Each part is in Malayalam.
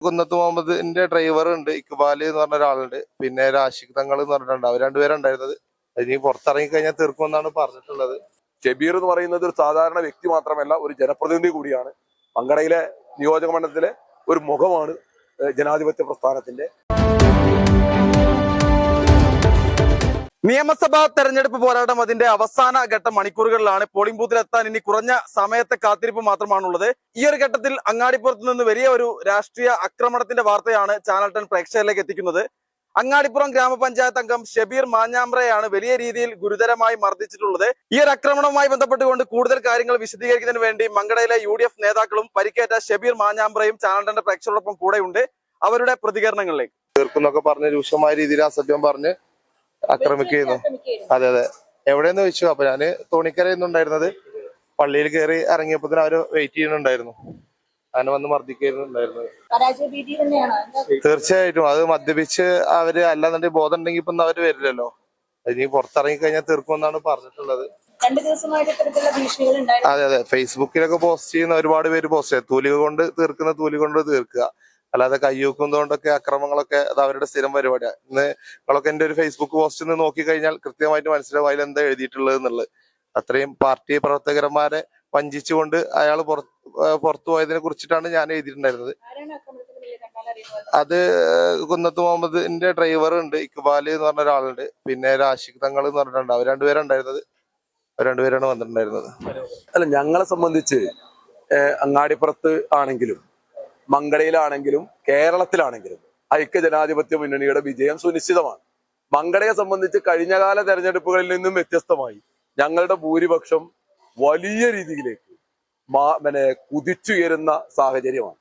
കുന്നത്ത് മുഹമ്മദിന്റെ ഡ്രൈവർ ഉണ്ട്, ഇക്ബാൽ എന്ന് പറഞ്ഞ ഒരാളുണ്ട്, പിന്നെ രാഷിഖ് തങ്ങൾ എന്ന് പറഞ്ഞിട്ടുണ്ട്. അവർ രണ്ടുപേരുണ്ടായിരുന്നത്. ഇനി പുറത്തിറങ്ങി കഴിഞ്ഞാൽ തീർക്കുമെന്നാണ് പറഞ്ഞിട്ടുള്ളത്. ഷബീർ എന്ന് പറയുന്നത് ഒരു സാധാരണ വ്യക്തി മാത്രമല്ല, ഒരു ജനപ്രതിനിധി കൂടിയാണ്. മങ്കടയിലെ നിയോജക മണ്ഡലത്തിലെ ഒരു മുഖമാണ് ജനാധിപത്യ പ്രസ്ഥാനത്തിന്റെ. നിയമസഭാ തെരഞ്ഞെടുപ്പ് പോരാട്ടം അതിന്റെ അവസാന ഘട്ട മണിക്കൂറുകളിലാണ്. പോളിംഗ് ബൂത്തിൽ എത്താൻ ഇനി കുറഞ്ഞ സമയത്തെ കാത്തിരിപ്പ് മാത്രമാണുള്ളത്. ഈ ഒരു ഘട്ടത്തിൽ അങ്ങാടിപ്പുറത്ത് നിന്ന് വലിയ ഒരു രാഷ്ട്രീയ ആക്രമണത്തിന്റെ വാർത്തയാണ് ചാനൽ 10 പ്രേക്ഷകരിലേക്ക് എത്തിക്കുന്നത്. അങ്ങാടിപ്പുറം ഗ്രാമപഞ്ചായത്ത് അംഗം ഷബീർ മാഞ്ഞാമ്പ്രയാണ് വലിയ രീതിയിൽ ഗുരുതരമായി മർദ്ദിച്ചിട്ടുള്ളത്. ഈ ഒരു ആക്രമണവുമായി ബന്ധപ്പെട്ടുകൊണ്ട് കൂടുതൽ കാര്യങ്ങൾ വിശദീകരിക്കുന്നതിന് വേണ്ടി മങ്കടയിലെ UDF നേതാക്കളും പരിക്കേറ്റ ഷബീർ മാഞ്ഞാമ്പ്രയും ചാനൽ 10 പ്രേക്ഷകരോടൊപ്പം കൂടെയുണ്ട്. അവരുടെ പ്രതികരണങ്ങളിലേക്ക്. തീർക്കുന്നൊക്കെ പറഞ്ഞ് രൂക്ഷമായ രീതിയിൽ അസഭ്യം പറഞ്ഞ് ആക്രമിക്കുന്നു. അതെ അതെ. എവിടെയെന്ന് ചോദിച്ചു. അപ്പൊ ഞാന് തോണിക്കരയുന്നുണ്ടായിരുന്നത്. പള്ളിയിൽ കയറി ഇറങ്ങിയപ്പോ അവര് വെയിറ്റ് ചെയ്യുന്നുണ്ടായിരുന്നു. അങ്ങനെ വന്ന് മർദ്ദിക്കുന്നുണ്ടായിരുന്നത്. തീർച്ചയായിട്ടും അത് മദ്യപിച്ച് അവര് അല്ലാന്നുണ്ടെങ്കിൽ ബോധം ഉണ്ടെങ്കിൽ ഇപ്പൊ അവര് വരില്ലല്ലോ. ഇനി പുറത്തിറങ്ങി കഴിഞ്ഞാൽ തീർക്കുമെന്നാണ് പറഞ്ഞിട്ടുള്ളത്. അതെ അതെ. ഫേസ്ബുക്കിലൊക്കെ പോസ്റ്റ് ചെയ്യുന്ന ഒരുപാട് പേര് പോസ്റ്റ് ചെയ്യും. തൂലിക കൊണ്ട് തീർക്കുന്ന തൂലിക കൊണ്ട് തീർക്കുക, അല്ലാതെ കയ്യൂക്കുന്നതുകൊണ്ടൊക്കെ അക്രമങ്ങളൊക്കെ അത് അവരുടെ സ്ഥിരം പരിപാടിയാണ്. ഇന്ന് നിങ്ങളൊക്കെ എന്റെ ഒരു ഫേസ്ബുക്ക് പോസ്റ്റ് നിന്ന് നോക്കി കഴിഞ്ഞാൽ കൃത്യമായിട്ട് മനസ്സിലാവും അതിൽ എന്താ എഴുതിയിട്ടുള്ളത് എന്നുള്ളത്. അത്രയും പാർട്ടി പ്രവർത്തകന്മാരെ വഞ്ചിച്ചുകൊണ്ട് അയാൾ പുറത്തു പോയതിനെ കുറിച്ചിട്ടാണ് ഞാൻ എഴുതിയിട്ടുണ്ടായിരുന്നത്. അത് കുന്നത്ത് മുഹമ്മദിന്റെ ഡ്രൈവർ ഉണ്ട്, ഇക്ബാൽ എന്ന് പറഞ്ഞ ഒരാളുണ്ട്, പിന്നെ രാഷിഖ് തങ്ങൾ എന്ന് പറഞ്ഞിട്ടുണ്ട്. അവർ രണ്ടുപേരുണ്ടായിരുന്നത്. അവർ രണ്ടുപേരാണ് വന്നിട്ടുണ്ടായിരുന്നത്. അല്ല, ഞങ്ങളെ സംബന്ധിച്ച് അങ്ങാടിപ്പുറത്ത് ആണെങ്കിലും മങ്കടയിലാണെങ്കിലും കേരളത്തിലാണെങ്കിലും ഐക്യ ജനാധിപത്യ മുന്നണിയുടെ വിജയം സുനിശ്ചിതമാണ്. മങ്കടയെ സംബന്ധിച്ച് കഴിഞ്ഞകാല തെരഞ്ഞെടുപ്പുകളിൽ നിന്നും വ്യത്യസ്തമായി ഞങ്ങളുടെ ഭൂരിപക്ഷം വലിയ രീതിയിലേക്ക് കുതിച്ചുയരുന്ന സാഹചര്യമാണ്.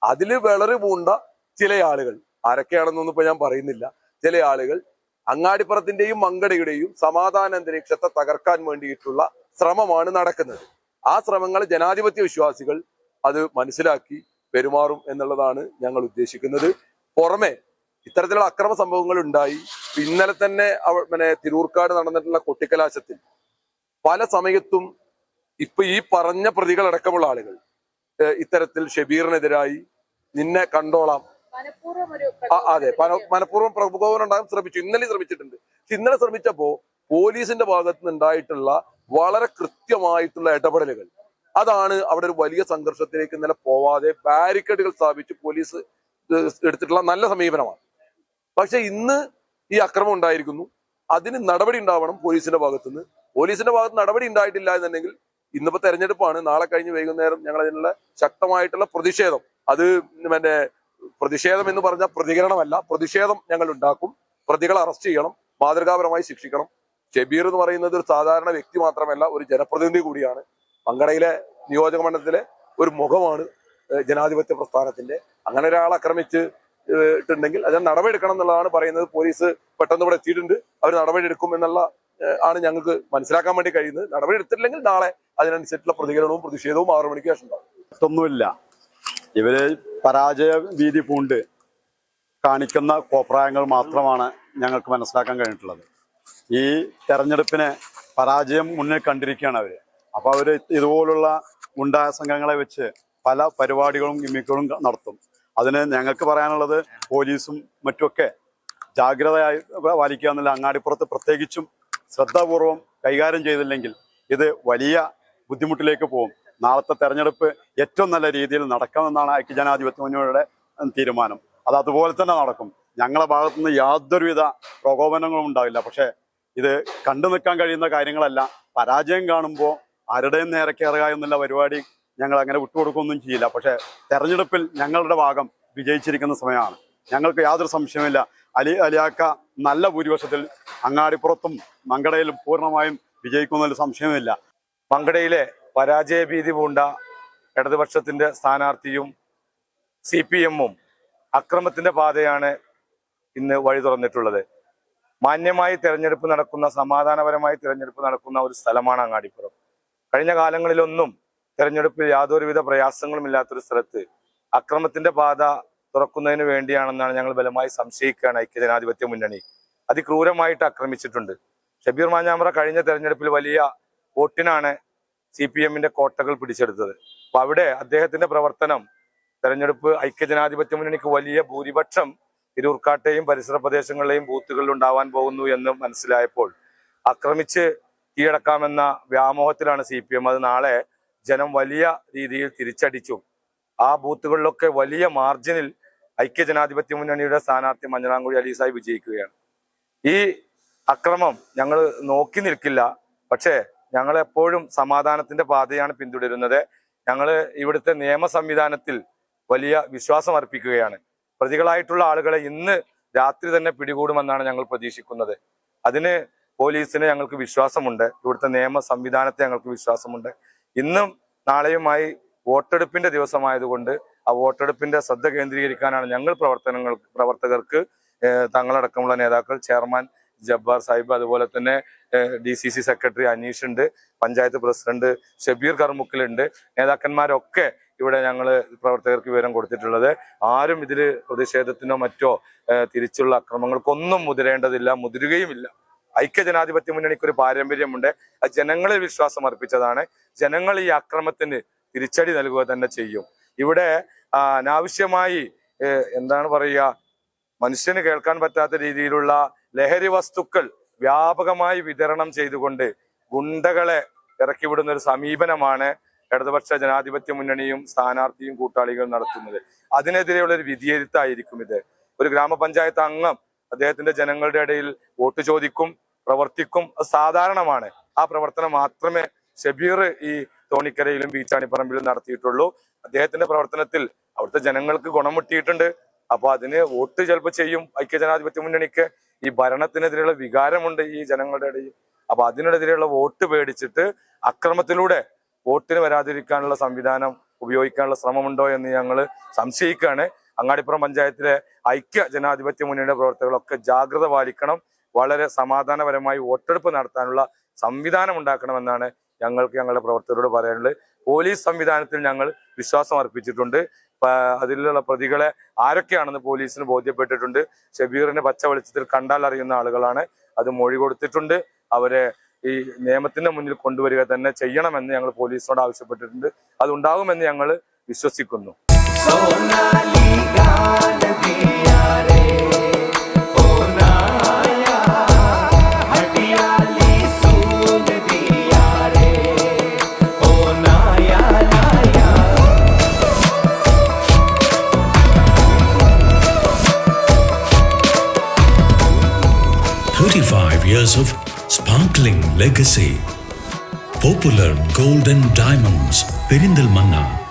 അതില് വിളറി പൂണ്ട ചില ആളുകൾ, ആരൊക്കെയാണെന്നൊന്നും ഇപ്പൊ ഞാൻ പറയുന്നില്ല, ചില ആളുകൾ അങ്ങാടിപ്പുറത്തിന്റെയും മങ്കടയുടെയും സമാധാന അന്തരീക്ഷത്തെ തകർക്കാൻ വേണ്ടിയിട്ടുള്ള ശ്രമമാണ് നടക്കുന്നത്. ആ ശ്രമങ്ങൾ ജനാധിപത്യ വിശ്വാസികൾ അത് മനസ്സിലാക്കി പെരുമാറും എന്നുള്ളതാണ് ഞങ്ങൾ ഉദ്ദേശിക്കുന്നത്. പുറമെ ഇത്തരത്തിലുള്ള അക്രമ സംഭവങ്ങൾ ഉണ്ടായി. ഇന്നലെ തന്നെ തിരൂർക്കാട് നടന്നിട്ടുള്ള കൊട്ടിക്കലാശത്തിൽ പല സമയത്തും ഇപ്പൊ ഈ പറഞ്ഞ പ്രതികളടക്കമുള്ള ആളുകൾ ഇത്തരത്തിൽ ഷബീറിനെതിരായി നിന്നെ കണ്ടോളാം, അതെ, മനഃപൂർവ്വം പ്രകോപനം ഉണ്ടാകാൻ ശ്രമിച്ചു. ഇന്നലെ ശ്രമിച്ചിട്ടുണ്ട്. പക്ഷെ ഇന്നലെ ശ്രമിച്ചപ്പോ പോലീസിന്റെ ഭാഗത്ത് നിന്നുണ്ടായിട്ടുള്ള വളരെ കൃത്യമായിട്ടുള്ള ഇടപെടലുകൾ, അതാണ് അവിടെ ഒരു വലിയ സംഘർഷത്തിലേക്ക് ഇന്നലെ പോവാതെ ബാരിക്കേഡുകൾ സ്ഥാപിച്ച് പോലീസ് എടുത്തിട്ടുള്ള നല്ല സമീപനമാണ്. പക്ഷെ ഇന്ന് ഈ അക്രമം ഉണ്ടായിരിക്കുന്നു. അതിന് നടപടി ഉണ്ടാവണം പോലീസിന്റെ ഭാഗത്തുനിന്ന്. പോലീസിന്റെ ഭാഗത്ത് നടപടി ഉണ്ടായിട്ടില്ല എന്നുണ്ടെങ്കിൽ, ഇന്നിപ്പോ തെരഞ്ഞെടുപ്പാണ്, നാളെ കഴിഞ്ഞ് വൈകുന്നേരം ഞങ്ങൾ അതിനുള്ള ശക്തമായിട്ടുള്ള പ്രതിഷേധം, അത് പ്രതിഷേധം എന്ന് പറഞ്ഞാൽ പ്രതികരണമല്ല, പ്രതിഷേധം ഞങ്ങൾ ഉണ്ടാക്കും. പ്രതികളെ അറസ്റ്റ് ചെയ്യണം, മാതൃകാപരമായി ശിക്ഷിക്കണം. ഷബീർ എന്ന് പറയുന്നത് ഒരു സാധാരണ വ്യക്തി മാത്രമല്ല, ഒരു ജനപ്രതിനിധി കൂടിയാണ്. മങ്കടയിലെ നിയോജക മണ്ഡലത്തിലെ ഒരു മുഖമാണ് ജനാധിപത്യ പ്രസ്ഥാനത്തിന്റെ. അങ്ങനെ ഒരാൾ ആക്രമിച്ചിട്ടുണ്ടെങ്കിൽ അതിന് നടപടി എടുക്കണം എന്നുള്ളതാണ് പറയുന്നത്. പോലീസ് പെട്ടെന്ന് ഇവിടെ എത്തിയിട്ടുണ്ട്, അവർ നടപടി എടുക്കും എന്നുള്ള ആണ് ഞങ്ങൾക്ക് മനസ്സിലാക്കാൻ വേണ്ടി കഴിയുന്നത്. നടപടി എടുത്തിട്ടില്ലെങ്കിൽ നാളെ അതിനനുസരിച്ചുള്ള പ്രതികരണവും പ്രതിഷേധവും 6 മണിക്ക് ശേഷം ഉണ്ടാവും. ഒന്നുമില്ല, ഇവര് പരാജയ ഭീതി പൂണ്ട് കാണിക്കുന്ന കോപ്രായങ്ങൾ മാത്രമാണ് ഞങ്ങൾക്ക് മനസ്സിലാക്കാൻ കഴിഞ്ഞിട്ടുള്ളത്. ഈ തെരഞ്ഞെടുപ്പിനെ പരാജയം മുന്നിൽ കണ്ടിരിക്കുകയാണ് അവര്. അപ്പൊ അവര് ഇതുപോലുള്ള ഗുണ്ടാ സംഘങ്ങളെ വെച്ച് പല പരിപാടികളും ഗിമ്മിക്കുകളും നടത്തും. അതിന് ഞങ്ങൾക്ക് പറയാനുള്ളത് പോലീസും മറ്റുമൊക്കെ ജാഗ്രതയായി പാലിക്കുക എന്നുള്ള, അങ്ങാടിപ്പുറത്ത് പ്രത്യേകിച്ചും ശ്രദ്ധാപൂർവം കൈകാര്യം ചെയ്തില്ലെങ്കിൽ ഇത് വലിയ ബുദ്ധിമുട്ടിലേക്ക് പോകും. നാളത്തെ തെരഞ്ഞെടുപ്പ് ഏറ്റവും നല്ല രീതിയിൽ നടക്കാമെന്നാണ് ഐക്യജനാധിപത്യ മുന്നണിയുടെ തീരുമാനം. അത് അതുപോലെ തന്നെ നടക്കും. ഞങ്ങളുടെ ഭാഗത്തുനിന്ന് യാതൊരുവിധ പ്രകോപനങ്ങളും ഉണ്ടാവില്ല. പക്ഷെ ഇത് കണ്ടു നിൽക്കാൻ കഴിയുന്ന കാര്യങ്ങളല്ല. പരാജയം കാണുമ്പോൾ ആരുടെയും നേരെ കയറുക എന്നുള്ള പരിപാടി ഞങ്ങൾ അങ്ങനെ വിട്ടുകൊടുക്കുകയൊന്നും ചെയ്യില്ല. പക്ഷെ തെരഞ്ഞെടുപ്പിൽ ഞങ്ങളുടെ ഭാഗം വിജയിച്ചിരിക്കുന്ന സമയമാണ്. ഞങ്ങൾക്ക് യാതൊരു സംശയമില്ല. അലിയാക്ക നല്ല ഭൂരിപക്ഷത്തിൽ അങ്ങാടിപ്പുറത്തും മങ്കടയിലും പൂർണ്ണമായും വിജയിക്കുന്നതിൽ സംശയമില്ല. മങ്കടയിലെ പരാജയ ഭീതി പൂണ്ട ഇടതുപക്ഷത്തിന്റെ സ്ഥാനാർത്ഥിയും CPM-ഉം അക്രമത്തിന്റെ പാതയാണ് ഇന്ന് വഴി തുറന്നിട്ടുള്ളത്. മാന്യമായി തെരഞ്ഞെടുപ്പ് നടക്കുന്ന, സമാധാനപരമായി തെരഞ്ഞെടുപ്പ് നടക്കുന്ന ഒരു സ്ഥലമാണ് അങ്ങാടിപ്പുറം. കഴിഞ്ഞ കാലങ്ങളിലൊന്നും തെരഞ്ഞെടുപ്പിൽ യാതൊരുവിധ പ്രയാസങ്ങളും ഇല്ലാത്തൊരു സ്ഥലത്ത് അക്രമത്തിന്റെ പാത തുറക്കുന്നതിന് വേണ്ടിയാണെന്നാണ് ഞങ്ങൾ ബലമായി സംശയിക്കുകയാണ്. ഐക്യജനാധിപത്യ മുന്നണി അതിക്രൂരമായിട്ട് ആക്രമിച്ചിട്ടുണ്ട്. ഷബീർ മാഞ്ഞാമ്പ്ര കഴിഞ്ഞ തെരഞ്ഞെടുപ്പിൽ വലിയ വോട്ടിനാണ് CPM-ന്റെ കോട്ടകൾ പിടിച്ചെടുത്തത്. അപ്പൊ അവിടെ അദ്ദേഹത്തിന്റെ പ്രവർത്തനം തെരഞ്ഞെടുപ്പ് ഐക്യജനാധിപത്യ മുന്നണിക്ക് വലിയ ഭൂരിപക്ഷം തിരൂർക്കാട്ടെയും പരിസര പ്രദേശങ്ങളിലെയും ബൂത്തുകളിൽ ഉണ്ടാവാൻ പോകുന്നു എന്ന് മനസ്സിലായപ്പോൾ ആക്രമിച്ച് കീഴടക്കാമെന്ന വ്യാമോഹത്തിലാണ് CPM. അത് നാളെ ജനം വലിയ രീതിയിൽ തിരിച്ചടിച്ചു. ആ ബൂത്തുകളിലൊക്കെ വലിയ മാർജിനിൽ ഐക്യജനാധിപത്യ മുന്നണിയുടെ സ്ഥാനാർത്ഥി മഞ്ഞളാംകുഴി അലി സാഹിബ് വിജയിക്കുകയാണ്. ഈ അക്രമം ഞങ്ങൾ നോക്കി നിൽക്കില്ല. പക്ഷേ ഞങ്ങൾ എപ്പോഴും സമാധാനത്തിന്റെ പാതയാണ് പിന്തുടരുന്നത്. ഞങ്ങൾ ഇവിടുത്തെ നിയമ സംവിധാനത്തിൽ വലിയ വിശ്വാസം അർപ്പിക്കുകയാണ്. പ്രതികളായിട്ടുള്ള ആളുകളെ ഇന്ന് രാത്രി തന്നെ പിടികൂടുമെന്നാണ് ഞങ്ങൾ പ്രതീക്ഷിക്കുന്നത്. അതിന് പോലീസിന് ഞങ്ങൾക്ക് വിശ്വാസമുണ്ട്. ഇവിടുത്തെ നിയമ സംവിധാനത്തെ ഞങ്ങൾക്ക് വിശ്വാസമുണ്ട്. ഇന്നും നാളെയുമായി വോട്ടെടുപ്പിന്റെ ദിവസമായതുകൊണ്ട് ആ വോട്ടെടുപ്പിന്റെ ശ്രദ്ധ കേന്ദ്രീകരിക്കാനാണ് ഞങ്ങൾ പ്രവർത്തകർക്ക് തങ്ങളടക്കമുള്ള നേതാക്കൾ, ചെയർമാൻ ജബ്ബാർ സാഹിബ്, അതുപോലെ തന്നെ DCC സെക്രട്ടറി അനീഷ് ഉണ്ട്, പഞ്ചായത്ത് പ്രസിഡന്റ് ഷബീർ കർമുക്കിലുണ്ട്, നേതാക്കന്മാരൊക്കെ ഇവിടെ ഞങ്ങൾ പ്രവർത്തകർക്ക് വിവരം കൊടുത്തിട്ടുള്ളത്. ആരും ഇതിൽ പ്രതിഷേധത്തിനോ മറ്റോ തിരിച്ചുള്ള അക്രമങ്ങൾക്കൊന്നും മുതിരേണ്ടതില്ല, മുതിരുകയുമില്ല. ഐക്യജനാധിപത്യ മുന്നണിക്ക് ഒരു പാരമ്പര്യമുണ്ട്. അത് ജനങ്ങളിൽ വിശ്വാസം അർപ്പിച്ചതാണ്. ജനങ്ങൾ ഈ അക്രമത്തിന് തിരിച്ചടി നൽകുക തന്നെ ചെയ്യും. ഇവിടെ അനാവശ്യമായി എന്താണ് പറയുക, മനുഷ്യന് കേൾക്കാൻ പറ്റാത്ത രീതിയിലുള്ള ലഹരി വസ്തുക്കൾ വ്യാപകമായി വിതരണം ചെയ്തുകൊണ്ട് ഗുണ്ടകളെ ഇറക്കിവിടുന്ന ഒരു സമീപനമാണ് ഇടതുപക്ഷ ജനാധിപത്യ മുന്നണിയും സ്ഥാനാർത്ഥിയും കൂട്ടാളികളും നടത്തുന്നത്. അതിനെതിരെയുള്ള ഒരു വിധിയെഴുത്തായിരിക്കും ഇത്. ഒരു ഗ്രാമപഞ്ചായത്ത് അംഗം അദ്ദേഹത്തിന്റെ ജനങ്ങളുടെ ഇടയിൽ വോട്ട് ചോദിക്കും, പ്രവർത്തിക്കും. അത് സാധാരണമാണ്. ആ പ്രവർത്തനം മാത്രമേ ഷബീർ ഈ തോണിക്കരയിലും ബീച്ചാണിപ്പറമ്പിലും നടത്തിയിട്ടുള്ളൂ. അദ്ദേഹത്തിന്റെ പ്രവർത്തനത്തിൽ അവിടുത്തെ ജനങ്ങൾക്ക് ഗുണം മുട്ടിയിട്ടുണ്ട്. അപ്പൊ അതിന് വോട്ട് ചിലപ്പോൾ ചെയ്യും. ഐക്യജനാധിപത്യ മുന്നണിക്ക് ഈ ഭരണത്തിനെതിരെയുള്ള വികാരമുണ്ട് ഈ ജനങ്ങളുടെ ഇടയിൽ. അപ്പൊ അതിനെതിരെയുള്ള വോട്ട് പേടിച്ചിട്ട് അക്രമത്തിലൂടെ വോട്ടിന് വരാതിരിക്കാനുള്ള സംവിധാനം ഉപയോഗിക്കാനുള്ള ശ്രമമുണ്ടോ എന്ന് ഞങ്ങൾ സംശയിക്കുകയാണ്. അങ്ങാടിപ്പുറം പഞ്ചായത്തിലെ ഐക്യ ജനാധിപത്യ മുന്നണിയുടെ പ്രവർത്തകരൊക്കെ ജാഗ്രത പാലിക്കണം. വളരെ സമാധാനപരമായി വോട്ടെടുപ്പ് നടത്താനുള്ള സംവിധാനം ഉണ്ടാക്കണമെന്നാണ് ഞങ്ങൾക്ക് ഞങ്ങളുടെ പ്രവർത്തകരോട് പറയാനുള്ളത്. പോലീസ് സംവിധാനത്തിൽ ഞങ്ങൾ വിശ്വാസം അർപ്പിച്ചിട്ടുണ്ട്. അതിലുള്ള പ്രതികളെ ആരൊക്കെയാണെന്ന് പോലീസിന് ബോധ്യപ്പെട്ടിട്ടുണ്ട്. ഷബീറിനെ പച്ച വെളിച്ചത്തിൽ കണ്ടാൽ അറിയുന്ന ആളുകളാണ്. അത് മൊഴി കൊടുത്തിട്ടുണ്ട്. അവരെ ഈ നിയമത്തിന്റെ മുന്നിൽ കൊണ്ടുവരിക തന്നെ ചെയ്യണമെന്ന് ഞങ്ങൾ പോലീസിനോട് ആവശ്യപ്പെട്ടിട്ടുണ്ട്. അതുണ്ടാകുമെന്ന് ഞങ്ങൾ വിശ്വസിക്കുന്നു. Years of sparkling legacy. Popular Gold and Diamonds, Perindalmanna.